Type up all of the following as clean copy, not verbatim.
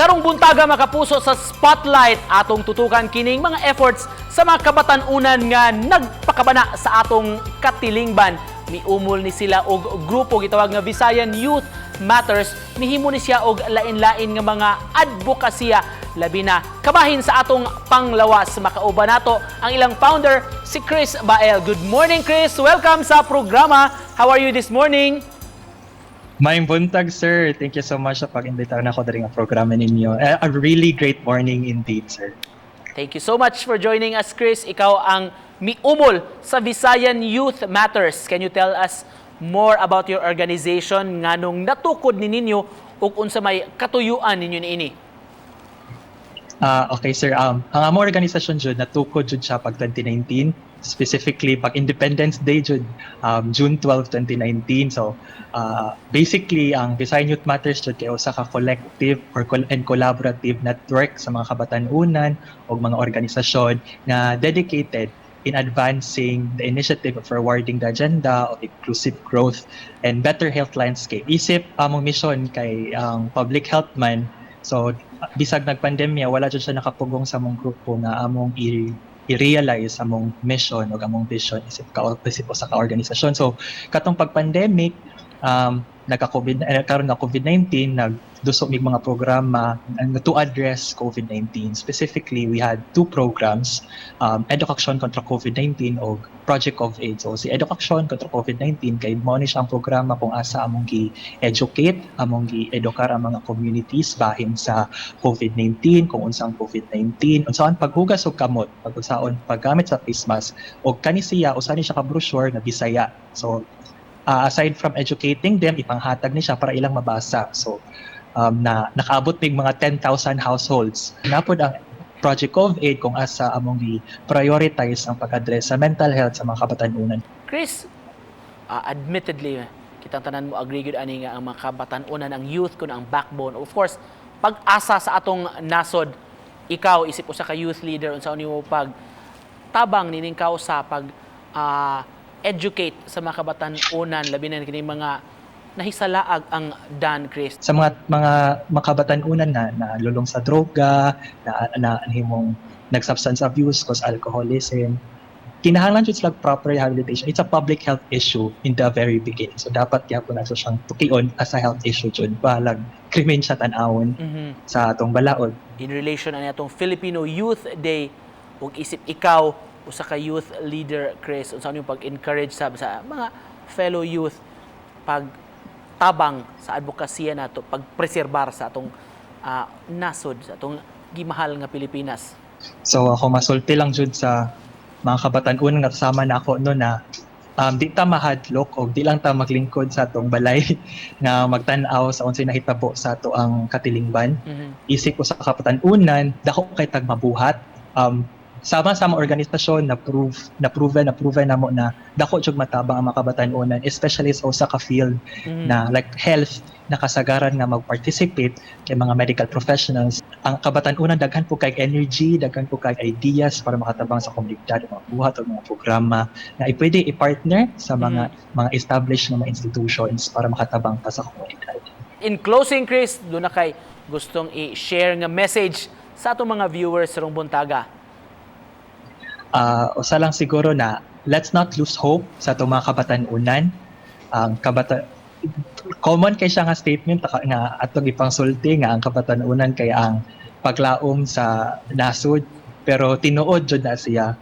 Karong buntaga makapuso sa spotlight atong tutukan kining mga efforts sa mga kabatan-onan nga nagpakabana sa atong katilingban. Miumol ni sila og grupo gitawag nga Visayan Youth Matters. Mihimo ni siya og lain-lain nga mga advokasya labi na kabahin sa atong panglawas. Makauban nato ang ilang founder si Chris Bael. Good morning Chris, welcome sa programa. How are you this morning? Maayong buntag, sir. Thank you so much sa pag-imbitahan ako dali nga programa ninyo. A really great morning indeed, sir. Thank you so much for joining us, Chris. Ikaw ang miumol sa Visayan Youth Matters. Can you tell us more about your organization nganong natukod ni ninyo ug unsa may katuyuan ninyo niini? Okay, sir. Ang among organisasyon jud natukod jud siya pag 2019, specifically pag Independence Day jud, June 12, 2019. So, basically ang Visayan Youth Matters jud kay usa ka collective and collaborative network sa mga kabatan-onan o mga organisasyon na dedicated in advancing the initiative of forwarding the agenda of inclusive growth and better health landscape. Isip among mission kay ang public health man. So, bisag nagpandemya, wala dyan siya nakapugong sa among grupo na among i-realize among mission o among vision isip o sa ka-organisasyon. So, katong pag-pandemic, karon nga COVID-19, nagdusok mig mga programa to address COVID-19. Specifically, we had two programs, Education kontra COVID-19 o Project of Aid. So, si Education kontra COVID-19, kay mo ni siyang programa kung asa among gi-educate, among gi-edukar ang mga communities bahin sa COVID-19, kung unsang COVID-19, unsaon paghugas og kamot, pag-usaon paggamit sa face mask, o kanisiya, usa ni siya ka brochure na Bisaya. So, aside from educating them, ipanghatag ni siya para ilang mabasa. So, nakaabot mig mga 10,000 households. Napod ang Project of Aid kung asa among i-prioritize ang pag-address sa mental health sa mga kabatan-onan. Chris, admittedly, kitang tanan mo agree gud ani nga ang mga kabatan-onan, ang youth kun ang backbone. Of course, pag-asa sa atong nasod, ikaw isip usa ka youth leader unsa nimo pag tabang nining Kawsa pag educate sa mga kabatan-onan labi na kini mga nahisalaag ang Dan, Chris. Sa mga kabatan-onan na lulong sa droga, na himong nag-substance abuse, cause alcoholism, kinahanglan jud sila proper rehabilitation. It's a public health issue in the very beginning. So dapat gyapon nato siyang tukion as a health issue jud balag krimen siya tan-awon sa atong balaod. In relation ani atong Filipino Youth Day, ug isip ikaw usa ka youth leader, Chris, unsa yung pag-encourage sa mga fellow youth pagtabang sa advokasya nato, pagpreserbar sa atong nasod, sa atong gimahal nga Pilipinas. So ako masulti lang jud sa mga kabatan-onan nga kasama na ako no na di ta mahadlok o di lang ta maglingkod sa atong balay nga magtan-aw sa unsay nahitabo sa ato ang katilingban. Isip ko sa kabatan-onan dako kay tag mabuhat. Sama-sama organisasyon na proven namo na dako jud matabang ang mga kabatan-onan, especially sa usa ka field na like health, na kasagaran nga mag-participate kay mga medical professionals. Ang kabatan-onan daghan po kay energy, daghan po kay ideas para makatabang sa komunidad, mga buhat o mga programa na pwede i-partner sa mga established na mga institutions para makatabang pa sa komunidad. In closing, Chris, doon na kay gustong i-share nga message sa atong mga viewers sa buntaga. Usa lang siguro na let's not lose hope sa itong mga kabatan-onan. Common kay siya nga statement nga atong ipangsulti nga ang kabatan-onan kay ang paglaom sa nasod, pero tinuod jud na siya.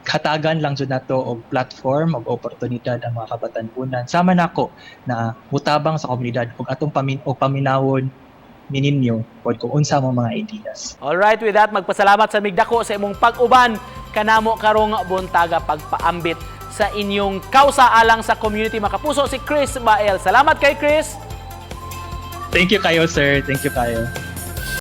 Hatagan lang jud nato og platform og oportunidad ang mga kabatan-onan. Sama nako na mutabang sa komunidad ug atong paminawon ninyo pod kung unsa mo mga ideas. All right, with that magpasalamat sa migdako sa imong pag-uban kanamo karong buntaga pagpaambit sa inyong Kawsa alang sa community. Makapuso si Chris Bael. Salamat kay Chris. Thank you kayo, sir. Thank you kayo.